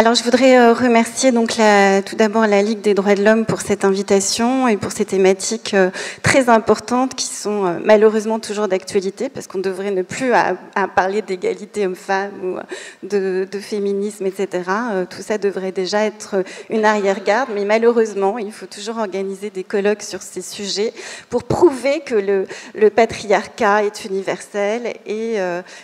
Alors, je voudrais remercier donc tout d'abord la Ligue des droits de l'homme pour cette invitation et pour ces thématiques très importantes qui sont malheureusement toujours d'actualité, parce qu'on devrait ne plus à parler d'égalité homme-femme ou de féminisme, etc. Tout ça devrait déjà être une arrière-garde, mais malheureusement, il faut toujours organiser des colloques sur ces sujets pour prouver que le patriarcat est universel et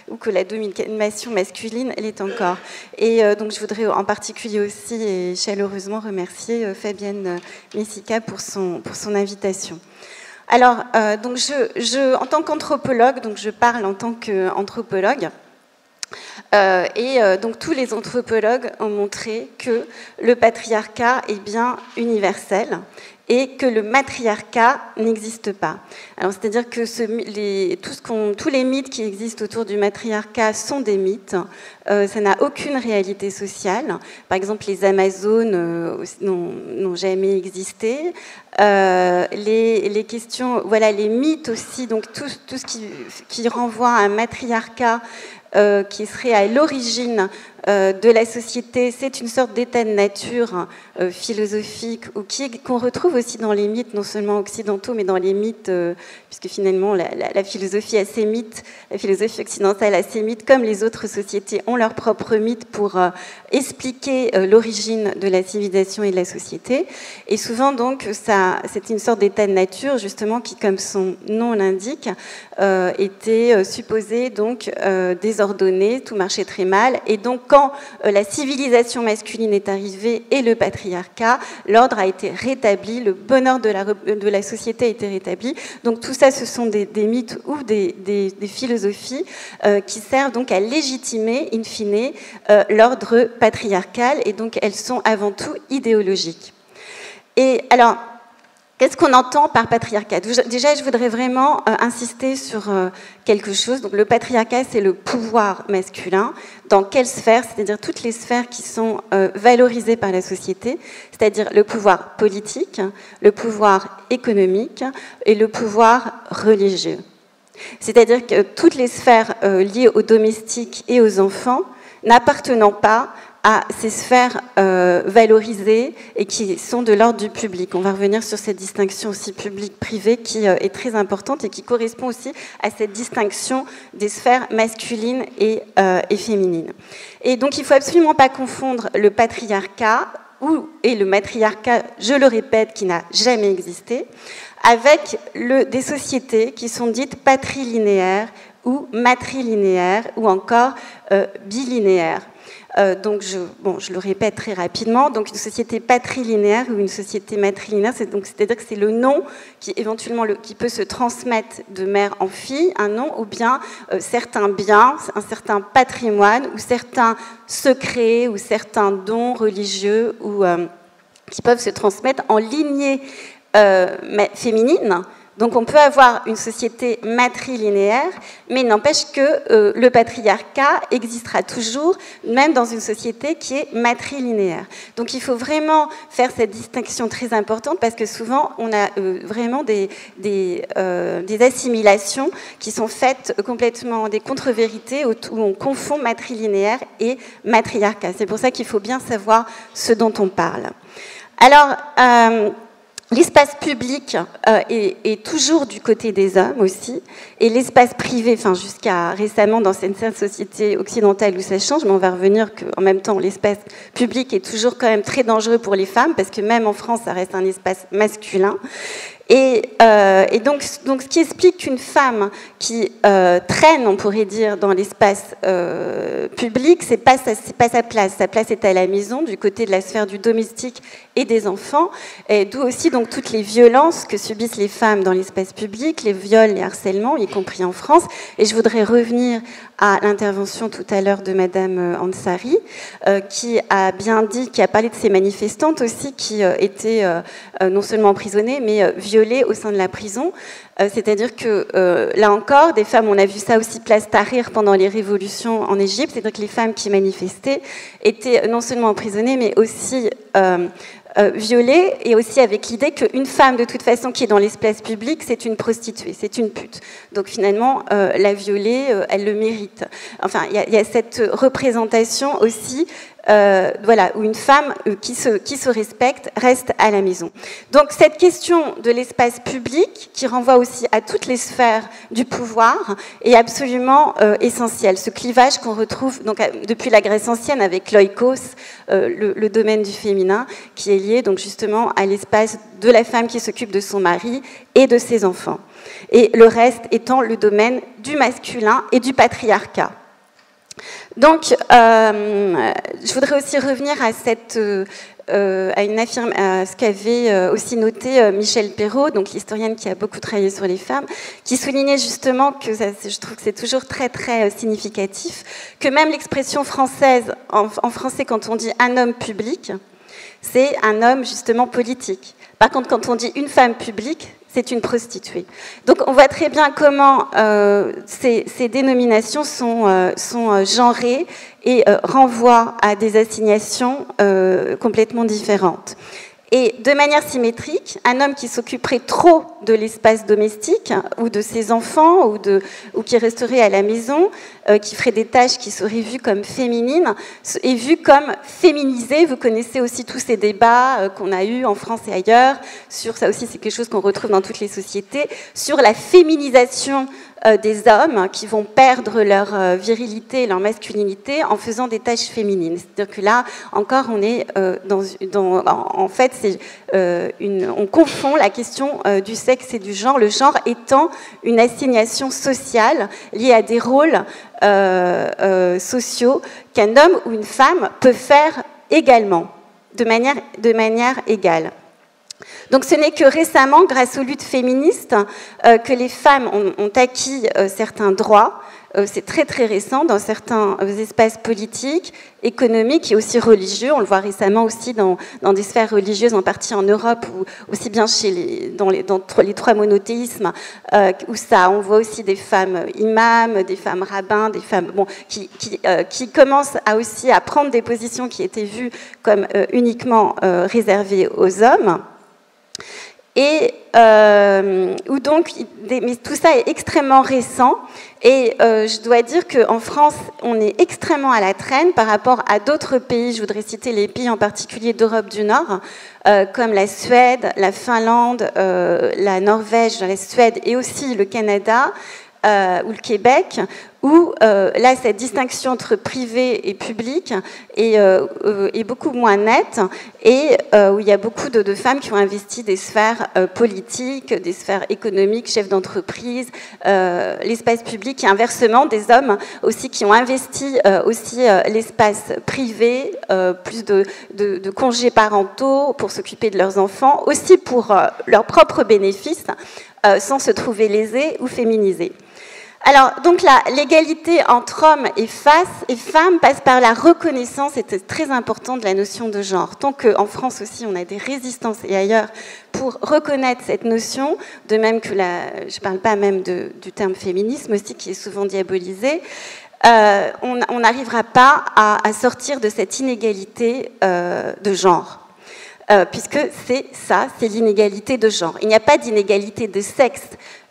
ou que la domination masculine l'est encore. Et donc, je voudrais en particulier aussi et chaleureusement remercier Fabienne Messica pour son invitation. Alors, donc en tant qu'anthropologue, donc je parle en tant qu'anthropologue, donc tous les anthropologues ont montré que le patriarcat est bien universel et que le matriarcat n'existe pas. Alors, c'est-à-dire que tous les mythes qui existent autour du matriarcat sont des mythes. Ça n'a aucune réalité sociale. Par exemple, les Amazones n'ont jamais existé. Les questions, voilà, les mythes aussi, donc tout ce qui renvoie à un matriarcat qui serait à l'origine de la société, c'est une sorte d'état de nature philosophique ou qu'on retrouve aussi dans les mythes, non seulement occidentaux, mais dans les mythes, puisque finalement la philosophie a ses mythes, la philosophie occidentale a ses mythes, comme les autres sociétés ont leurs propres mythes pour expliquer l'origine de la civilisation et de la société. Et souvent, donc, c'est une sorte d'état de nature, justement, qui, comme son nom l'indique, était supposé donc désordonné, tout marchait très mal, et donc quand la civilisation masculine est arrivée et le patriarcat, l'ordre a été rétabli, le bonheur de la société a été rétabli. Donc tout ça, ce sont des mythes ou des philosophies qui servent donc à légitimer, in fine, l'ordre patriarcal, et donc elles sont avant tout idéologiques. Et alors, qu'est-ce qu'on entend par patriarcat? Déjà, je voudrais vraiment insister sur quelque chose. Donc, le patriarcat, c'est le pouvoir masculin. Dans quelle sphère? C'est-à-dire toutes les sphères qui sont valorisées par la société, c'est-à-dire le pouvoir politique, le pouvoir économique et le pouvoir religieux. C'est-à-dire que toutes les sphères liées aux domestiques et aux enfants n'appartenant pas à ces sphères valorisées et qui sont de l'ordre du public. On va revenir sur cette distinction aussi publique-privée qui est très importante et qui correspond aussi à cette distinction des sphères masculines et féminines. Et donc, il ne faut absolument pas confondre le patriarcat et le matriarcat, je le répète, qui n'a jamais existé, avec des sociétés qui sont dites patrilinéaires ou matrilinéaires ou encore bilinéaires. Donc, je le répète très rapidement. Donc, une société patrilinéaire ou une société matrilinéaire, c'est-à-dire que c'est le nom qui éventuellement qui peut se transmettre de mère en fille, un nom, ou bien certains biens, un certain patrimoine, ou certains secrets, ou certains dons religieux, ou qui peuvent se transmettre en lignée féminine. Donc on peut avoir une société matrilinéaire, mais il n'empêche que le patriarcat existera toujours, même dans une société qui est matrilinéaire. Donc il faut vraiment faire cette distinction très importante, parce que souvent on a vraiment des assimilations qui sont faites complètement, des contre-vérités où on confond matrilinéaire et matriarcat. C'est pour ça qu'il faut bien savoir ce dont on parle. Alors, l'espace public est toujours du côté des hommes aussi, et l'espace privé, enfin jusqu'à récemment dans certaines sociétés occidentales où ça change, mais on va revenir qu'en même temps l'espace public est toujours quand même très dangereux pour les femmes, parce que même en France ça reste un espace masculin. Et donc, ce qui explique qu'une femme qui traîne, on pourrait dire, dans l'espace public, c'est pas sa place. Sa place est à la maison, du côté de la sphère du domestique et des enfants. Et d'où aussi donc toutes les violences que subissent les femmes dans l'espace public, les viols, les harcèlements, y compris en France. Et je voudrais revenir à l'intervention tout à l'heure de Madame Ansari, qui a bien dit, qui a parlé de ces manifestantes aussi, qui étaient non seulement emprisonnées, mais violées au sein de la prison. C'est-à-dire que, là encore, des femmes, on a vu ça aussi place Tahrir pendant les révolutions en Égypte, c'est-à-dire que les femmes qui manifestaient étaient non seulement emprisonnées, mais aussi violée, et aussi avec l'idée qu'une femme, de toute façon, qui est dans l'espace public, c'est une prostituée, c'est une pute. Donc finalement, la violée, elle le mérite. Enfin, il y a cette représentation aussi voilà, où une femme qui se respecte reste à la maison. Donc cette question de l'espace public, qui renvoie aussi à toutes les sphères du pouvoir, est absolument essentielle. Ce clivage qu'on retrouve donc, depuis la Grèce ancienne avec l'oikos, le domaine du féminin, qui est lié donc justement à l'espace de la femme qui s'occupe de son mari et de ses enfants. Et le reste étant le domaine du masculin et du patriarcat. Donc, je voudrais aussi revenir à ce qu'avait aussi noté Michel Perrault, donc l'historienne qui a beaucoup travaillé sur les femmes, qui soulignait justement que je trouve que c'est toujours très très significatif, que même l'expression française, en français, quand on dit un homme public, c'est un homme justement politique. Par contre, quand on dit une femme publique, c'est une prostituée. Donc on voit très bien comment ces dénominations sont genrées et renvoient à des assignations complètement différentes. Et de manière symétrique, un homme qui s'occuperait trop de l'espace domestique ou de ses enfants ou qui resterait à la maison, qui ferait des tâches qui seraient vues comme féminines, est vu comme féminisé. Vous connaissez aussi tous ces débats qu'on a eus en France et ailleurs, sur ça aussi c'est quelque chose qu'on retrouve dans toutes les sociétés, sur la féminisation des hommes qui vont perdre leur virilité et leur masculinité en faisant des tâches féminines. C'est-à-dire que là, encore, on est en fait, on confond la question du sexe et du genre, le genre étant une assignation sociale liée à des rôles sociaux qu'un homme ou une femme peut faire également, de manière égale. Donc ce n'est que récemment, grâce aux luttes féministes, que les femmes ont acquis certains droits. C'est très très récent dans certains espaces politiques, économiques et aussi religieux. On le voit récemment aussi dans des sphères religieuses, en partie en Europe, ou aussi bien dans les trois monothéismes, où on voit aussi des femmes imams, des femmes rabbins, des femmes qui commencent aussi à prendre des positions qui étaient vues comme uniquement réservées aux hommes. Et où donc, mais tout ça est extrêmement récent. Et je dois dire qu'en France, on est extrêmement à la traîne par rapport à d'autres pays. Je voudrais citer les pays en particulier d'Europe du Nord, comme la Suède, la Finlande, la Norvège, la Suède et aussi le Canada ou le Québec, où là, cette distinction entre privé et public est beaucoup moins nette et où il y a beaucoup de femmes qui ont investi des sphères politiques, des sphères économiques, chefs d'entreprise, l'espace public, et inversement des hommes aussi qui ont investi aussi l'espace privé, plus de congés parentaux pour s'occuper de leurs enfants, aussi pour leurs propres bénéfices, sans se trouver lésés ou féminisés. Alors, donc l'égalité entre hommes et femmes passe par la reconnaissance, c'est très important, de la notion de genre. Tant qu'en France aussi, on a des résistances et ailleurs pour reconnaître cette notion, de même que je ne parle pas même du terme féminisme aussi, qui est souvent diabolisé, on n'arrivera pas à sortir de cette inégalité de genre. Puisque c'est l'inégalité de genre. Il n'y a pas d'inégalité de sexe.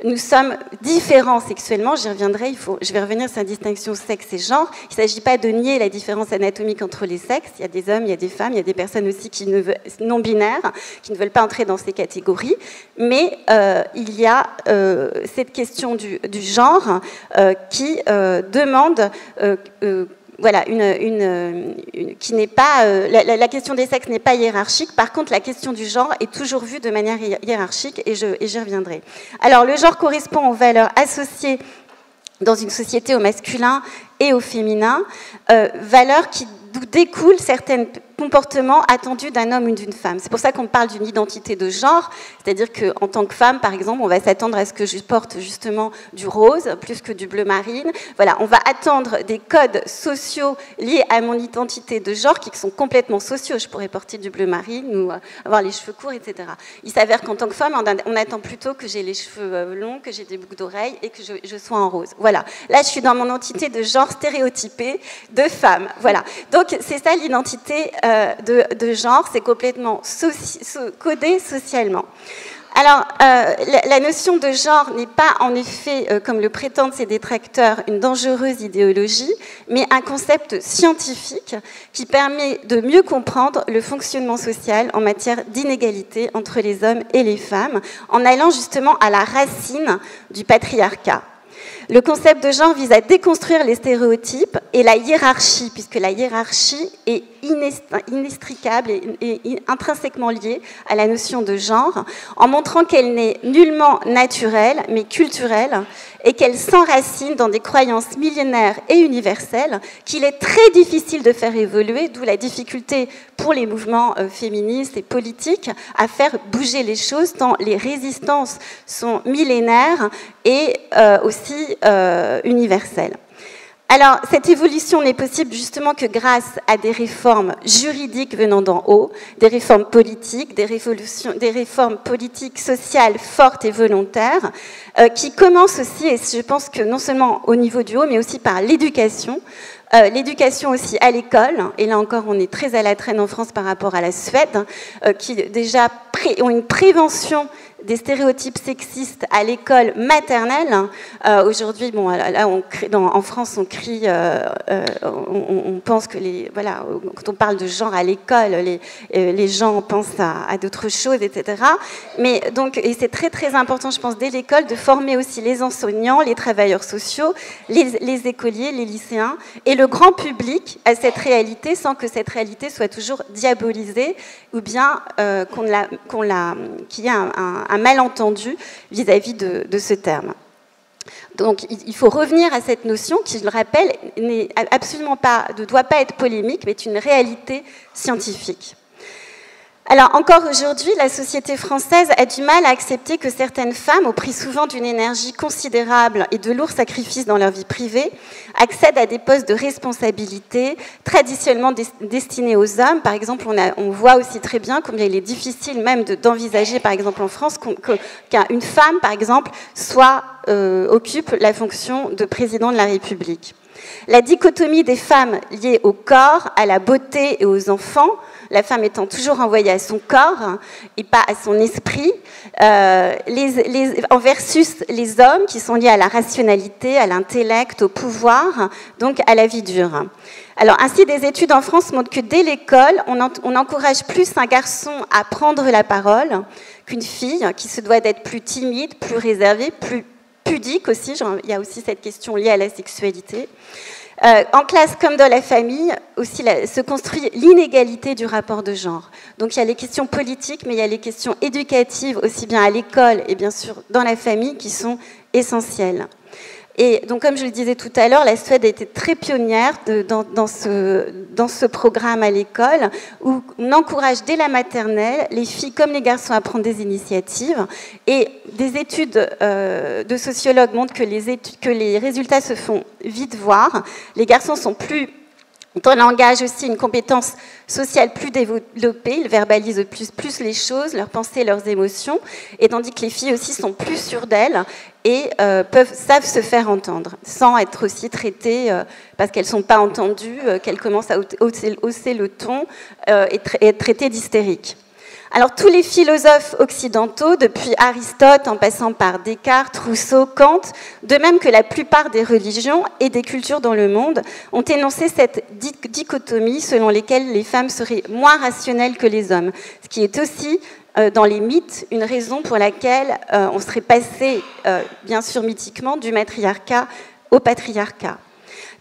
Nous sommes différents sexuellement, j'y reviendrai, je vais revenir sur la distinction sexe et genre. Il ne s'agit pas de nier la différence anatomique entre les sexes. Il y a des hommes, il y a des femmes, il y a des personnes aussi non-binaires, qui ne veulent pas entrer dans ces catégories. Mais il y a cette question du genre qui demande... Voilà, qui n'est pas la question des sexes n'est pas hiérarchique. Par contre, la question du genre est toujours vue de manière hiérarchique, et j'y reviendrai. Alors, le genre correspond aux valeurs associées dans une société au masculin et au féminin, valeurs d'où découlent certains comportements attendus d'un homme ou d'une femme. C'est pour ça qu'on parle d'une identité de genre, c'est-à-dire qu'en tant que femme, par exemple, on va s'attendre à ce que je porte justement du rose plus que du bleu marine. Voilà, on va attendre des codes sociaux liés à mon identité de genre qui sont complètement sociaux. Je pourrais porter du bleu marine ou avoir les cheveux courts, etc. Il s'avère qu'en tant que femme, on attend plutôt que j'ai les cheveux longs, que j'ai des boucles d'oreilles et que je sois en rose. Voilà, là je suis dans mon identité de genre stéréotypée de femme. Voilà, donc c'est ça l'identité de genre, c'est complètement codé socialement. Alors, la notion de genre n'est pas, en effet, comme le prétendent ses détracteurs, une dangereuse idéologie, mais un concept scientifique qui permet de mieux comprendre le fonctionnement social en matière d'inégalité entre les hommes et les femmes, en allant justement à la racine du patriarcat. Le concept de genre vise à déconstruire les stéréotypes et la hiérarchie, puisque la hiérarchie est inextricable et intrinsèquement liée à la notion de genre, en montrant qu'elle n'est nullement naturelle, mais culturelle, et qu'elle s'enracine dans des croyances millénaires et universelles qu'il est très difficile de faire évoluer, d'où la difficulté pour les mouvements féministes et politiques à faire bouger les choses, tant les résistances sont millénaires et aussi universelles. Alors, cette évolution n'est possible justement que grâce à des réformes juridiques venant d'en haut, des réformes politiques, des réformes politiques, sociales fortes et volontaires, qui commencent aussi, et je pense que non seulement au niveau du haut, mais aussi par l'éducation. L'éducation aussi à l'école, et là encore on est très à la traîne en France par rapport à la Suède, qui déjà ont une prévention des stéréotypes sexistes à l'école maternelle. Aujourd'hui, bon, là, en France, on crie, on pense que voilà, quand on parle de genre à l'école, les gens pensent à d'autres choses, etc. Mais donc, et c'est très très important, je pense, dès l'école, de former aussi les enseignants, les travailleurs sociaux, les écoliers, les lycéens et le grand public à cette réalité, sans que cette réalité soit toujours diabolisée ou bien qu'il y ait un malentendu vis-à-vis de ce terme. Donc il faut revenir à cette notion qui, je le rappelle, n'est absolument pas, ne doit pas être polémique, mais est une réalité scientifique. Alors encore aujourd'hui, la société française a du mal à accepter que certaines femmes, au prix souvent d'une énergie considérable et de lourds sacrifices dans leur vie privée, accèdent à des postes de responsabilité traditionnellement destinés aux hommes. Par exemple, on voit aussi très bien combien il est difficile même d'envisager, par exemple en France, qu'une femme, par exemple, occupe la fonction de président de la République. La dichotomie des femmes liée au corps, à la beauté et aux enfants, la femme étant toujours envoyée à son corps et pas à son esprit, versus les hommes qui sont liés à la rationalité, à l'intellect, au pouvoir, donc à la vie dure. Alors, ainsi, des études en France montrent que dès l'école, on encourage plus un garçon à prendre la parole qu'une fille, qui se doit d'être plus timide, plus réservée, plus pudique aussi. Il y a aussi cette question liée à la sexualité. En classe comme dans la famille, aussi se construit l'inégalité du rapport de genre. Donc il y a les questions politiques, mais il y a les questions éducatives, aussi bien à l'école et bien sûr dans la famille, qui sont essentielles. Et donc, comme je le disais tout à l'heure, la Suède a été très pionnière dans ce programme à l'école, où on encourage dès la maternelle les filles comme les garçons à prendre des initiatives. Et des études de sociologues montrent que les résultats se font vite voir. Les garçons sont plus... On engage aussi une compétence sociale plus développée, ils verbalisent plus les choses, leurs pensées, leurs émotions, et tandis que les filles aussi sont plus sûres d'elles et savent se faire entendre, sans être aussi traitées parce qu'elles ne sont pas entendues, qu'elles commencent à hausser le ton et être traitées d'hystériques. Alors, tous les philosophes occidentaux, depuis Aristote en passant par Descartes, Rousseau, Kant, de même que la plupart des religions et des cultures dans le monde, ont énoncé cette dichotomie selon laquelle les femmes seraient moins rationnelles que les hommes, ce qui est aussi, dans les mythes, une raison pour laquelle on serait passé, bien sûr mythiquement, du matriarcat au patriarcat.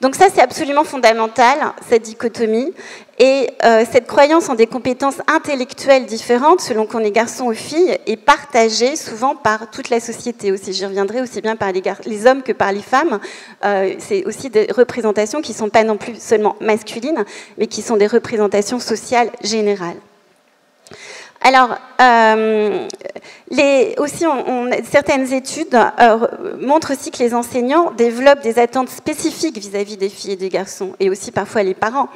Donc ça, c'est absolument fondamental, cette dichotomie. Et cette croyance en des compétences intellectuelles différentes, selon qu'on est garçon ou fille, est partagée souvent par toute la société aussi. J'y reviendrai aussi bien par les hommes que par les femmes. C'est aussi des représentations qui ne sont pas non plus seulement masculines, mais qui sont des représentations sociales générales. Alors, certaines études montrent aussi que les enseignants développent des attentes spécifiques vis-à-vis des filles et des garçons, et aussi parfois les parents,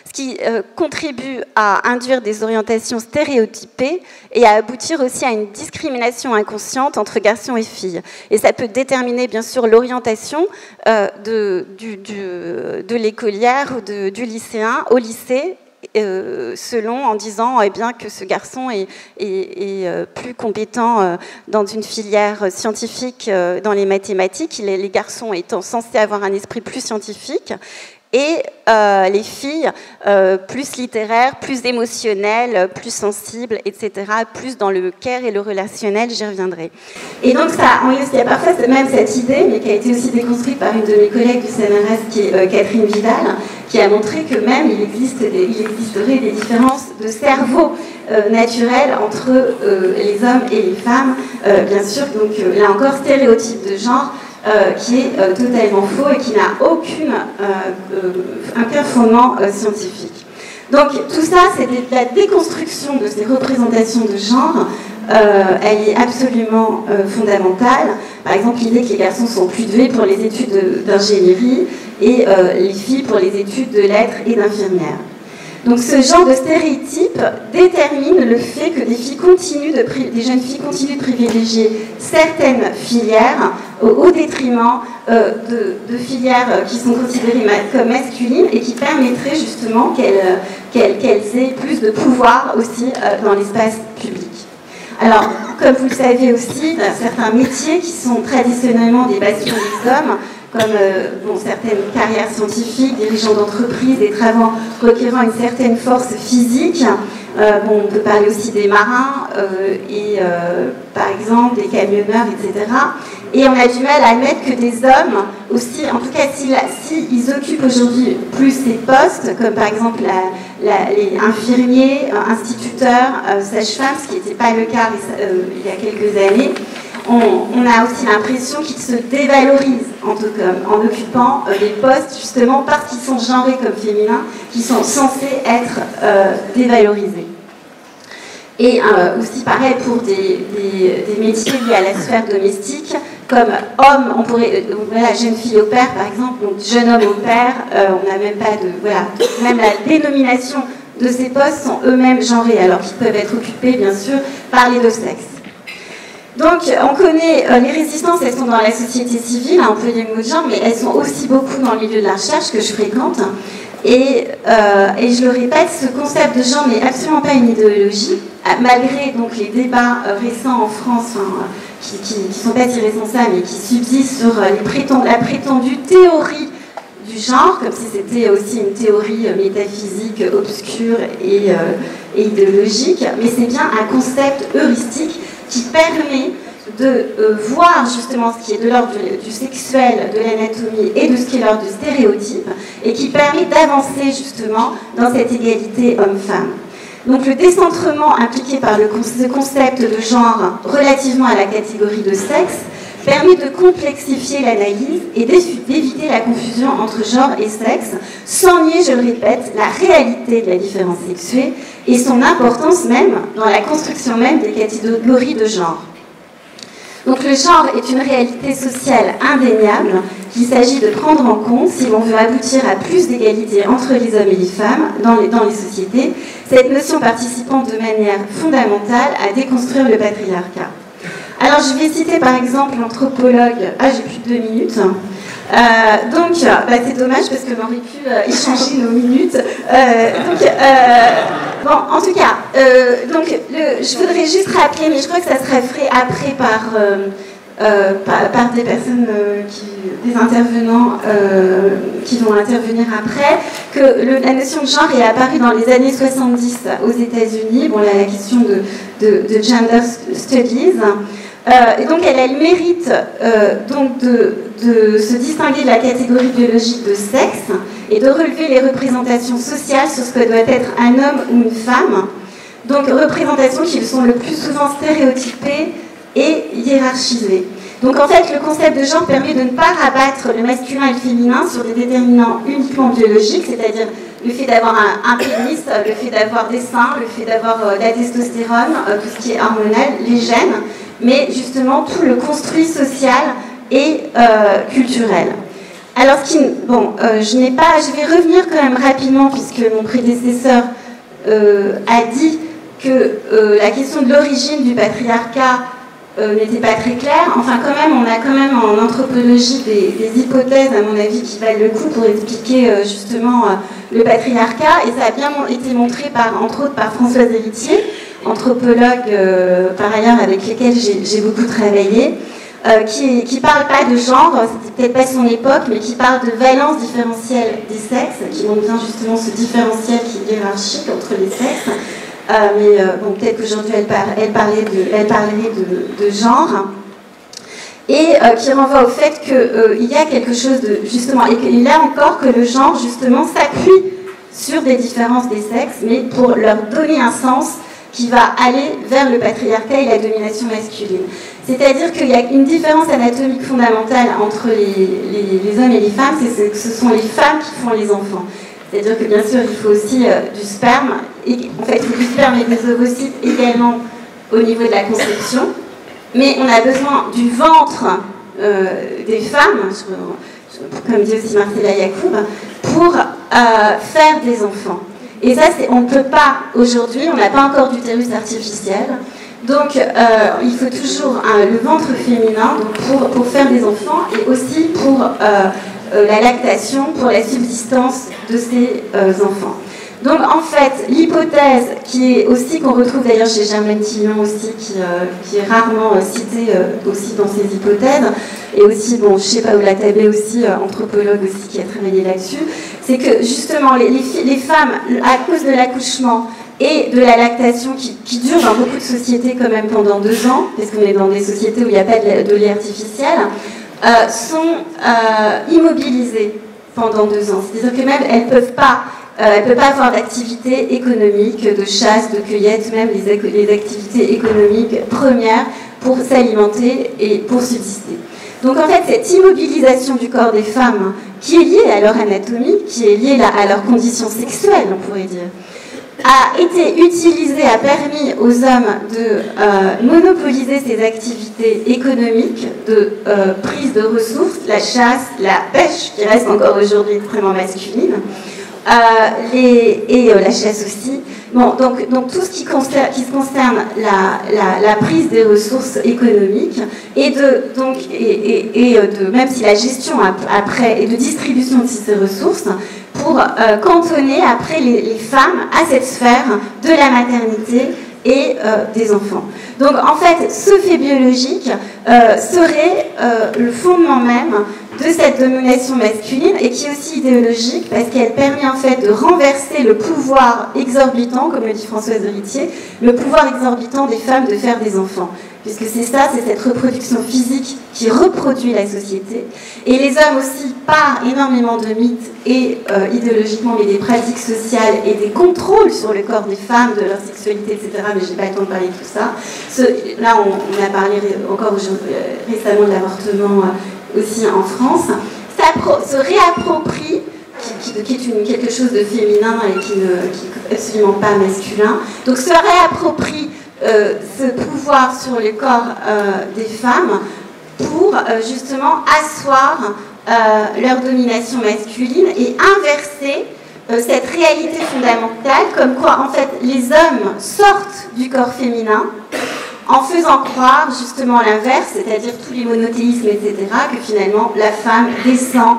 ce qui contribue à induire des orientations stéréotypées et à aboutir aussi à une discrimination inconsciente entre garçons et filles. Et ça peut déterminer bien sûr l'orientation de l'écolière ou du lycéen au lycée, en disant bien, que ce garçon est plus compétent dans une filière scientifique dans les mathématiques, les garçons étant censés avoir un esprit plus scientifique, et les filles plus littéraires, plus émotionnelles, plus sensibles, etc., plus dans le care et le relationnel, j'y reviendrai. Et donc il y a parfois même cette idée, mais qui a été aussi déconstruite par une de mes collègues du CNRS, qui est Catherine Vidal, qui a montré que même il existerait des différences de cerveau naturel entre les hommes et les femmes, bien sûr, donc là encore, stéréotype de genre, qui est totalement faux et qui n'a aucun fondement scientifique. Donc tout ça, c'est la déconstruction de ces représentations de genre. Elle est absolument fondamentale. Par exemple, l'idée que les garçons sont plus doués pour les études d'ingénierie et les filles pour les études de lettres et d'infirmières. Donc ce genre de stéréotype détermine le fait que des jeunes filles continuent de privilégier certaines filières au détriment de filières qui sont considérées comme masculines et qui permettraient justement qu'elles aient plus de pouvoir aussi dans l'espace public. Alors, comme vous le savez aussi, il y a certains métiers qui sont traditionnellement des bastions des hommes, comme certaines carrières scientifiques, dirigeants d'entreprise, des travaux requérant une certaine force physique. On peut parler aussi des marins, par exemple des camionneurs, etc. Et on a du mal à admettre que des hommes aussi, en tout cas s'ils occupent aujourd'hui plus ces postes, comme par exemple les infirmiers, instituteurs, sages-femmes, ce qui n'était pas le cas il y a quelques années, on a aussi l'impression qu'ils se dévalorisent en occupant des postes justement parce qu'ils sont genrés comme féminins, qui sont censés être dévalorisés. Et aussi pareil pour des métiers liés à la sphère domestique, comme homme, on pourrait, jeune fille au père par exemple, donc jeune homme au père, on n'a même pas de, même la dénomination de ces postes sont eux-mêmes genrés, alors qu'ils peuvent être occupés bien sûr par les deux sexes. Donc, on connaît les résistances, elles sont dans la société civile, à employer le mot de genre, mais elles sont aussi beaucoup dans le milieu de la recherche que je fréquente. Et je le répète, ce concept de genre n'est absolument pas une idéologie, malgré donc les débats récents en France, qui ne sont pas irresponsables, mais qui subsistent sur la prétendue théorie du genre, comme si c'était aussi une théorie métaphysique obscure et idéologique, mais c'est bien un concept heuristique qui permet de voir justement ce qui est de l'ordre du sexuel, de l'anatomie et de ce qui est de l'ordre du stéréotype, et qui permet d'avancer justement dans cette égalité homme-femme. Donc le décentrement impliqué par ce concept de genre relativement à la catégorie de sexe permet de complexifier l'analyse et d'éviter la confusion entre genre et sexe, sans nier, je le répète, la réalité de la différence sexuée et son importance même dans la construction même des catégories de genre. Donc le genre est une réalité sociale indéniable qu'il s'agit de prendre en compte si l'on veut aboutir à plus d'égalité entre les hommes et les femmes dans les sociétés, cette notion participant de manière fondamentale à déconstruire le patriarcat. Alors je vais citer par exemple l'anthropologue, j'ai plus de 2 minutes, c'est dommage parce qu'on aurait pu échanger nos minutes. En tout cas, je voudrais juste rappeler, mais je crois que ça sera fait après par des personnes, des intervenants qui vont intervenir après, que la notion de genre est apparue dans les années 70 aux États-Unis. La question de gender studies. Et donc elle a le mérite de se distinguer de la catégorie biologique de sexe et de relever les représentations sociales sur ce que doit être un homme ou une femme. Donc représentations qui sont le plus souvent stéréotypées et hiérarchisées. Donc en fait, le concept de genre permet de ne pas rabattre le masculin et le féminin sur des déterminants uniquement biologiques, c'est-à-dire le fait d'avoir un pénis, le fait d'avoir des seins, le fait d'avoir de la testostérone, tout ce qui est hormonal, les gènes, mais justement tout le construit social et culturel. Alors, je vais revenir quand même rapidement, puisque mon prédécesseur a dit que la question de l'origine du patriarcat n'était pas très clair. Enfin, quand même, on a quand même en anthropologie des hypothèses, à mon avis, qui valent le coup pour expliquer justement le patriarcat. Et ça a bien été montré, entre autres, par Françoise Héritier, anthropologue par ailleurs avec lesquels j'ai beaucoup travaillé, qui parle pas de genre, c'était peut-être pas son époque, mais qui parle de valence différentielle des sexes, qui montre bien justement ce différentiel qui est hiérarchique entre les sexes. Bon, peut-être qu'aujourd'hui elle parlerait de genre, et qui renvoie au fait qu'il y a quelque chose de justement, et là encore que le genre justement s'appuie sur des différences des sexes, mais pour leur donner un sens qui va aller vers le patriarcat et la domination masculine. C'est-à-dire qu'il y a une différence anatomique fondamentale entre les hommes et les femmes, c'est que ce sont les femmes qui font les enfants. C'est-à-dire que bien sûr, il faut aussi du sperme, et en fait, il faut du sperme et des ovocytes également au niveau de la conception, mais on a besoin du ventre des femmes, comme dit aussi Marcella Yacoub, pour faire des enfants. Et ça, on ne peut pas, aujourd'hui, on n'a pas encore d'utérus artificiel, donc il faut toujours le ventre féminin donc pour faire des enfants, et aussi pour la lactation, pour la subsistance de ces enfants. Donc en fait, l'hypothèse qui est aussi, qu'on retrouve d'ailleurs chez Germaine Tillon aussi, qui est rarement citée aussi dans ses hypothèses, et aussi, bon, chez Paola Tabé aussi, anthropologue aussi, qui a travaillé là-dessus, c'est que justement les femmes, à cause de l'accouchement et de la lactation qui dure dans beaucoup de sociétés quand même pendant 2 ans, parce qu'on est dans des sociétés où il n'y a pas de lait artificiel, sont immobilisées pendant 2 ans. C'est-à-dire que même elles ne peuvent pas avoir d'activité économique, de chasse, de cueillette, même les activités économiques premières pour s'alimenter et pour subsister. Donc en fait, cette immobilisation du corps des femmes, qui est liée à leur anatomie, qui est liée à leurs conditions sexuelles, on pourrait dire, a été utilisée, a permis aux hommes de monopoliser ces activités économiques de prise de ressources, la chasse, la pêche, qui reste encore aujourd'hui extrêmement masculine, et la chasse aussi. Bon, donc tout ce qui concerne la prise des ressources économiques et même si la gestion après et de distribution de ces ressources, pour cantonner après les femmes à cette sphère de la maternité et des enfants. Donc en fait, ce fait biologique serait le fondement même de cette domination masculine, et qui est aussi idéologique parce qu'elle permet en fait de renverser le pouvoir exorbitant, comme le dit Françoise Héritier, le pouvoir exorbitant des femmes de faire des enfants. Puisque c'est ça, c'est cette reproduction physique qui reproduit la société. Et les hommes aussi, par énormément de mythes et idéologiquement, mais des pratiques sociales et des contrôles sur le corps des femmes, de leur sexualité, etc. Mais je n'ai pas le temps de parler de tout ça. Là, on a parlé encore récemment de l'avortement aussi en France. Se réapproprie, qui est quelque chose de féminin et qui n'est absolument pas masculin. Donc se réapproprie ce pouvoir sur le corps des femmes pour justement asseoir leur domination masculine et inverser cette réalité fondamentale, comme quoi en fait les hommes sortent du corps féminin en faisant croire justement l'inverse, c'est-à-dire tous les monothéismes, etc., que finalement la femme descend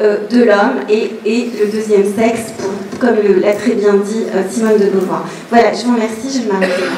de l'homme et le deuxième sexe, comme l'a très bien dit Simone de Beauvoir. Voilà, je vous remercie, je vais m'arrêter là.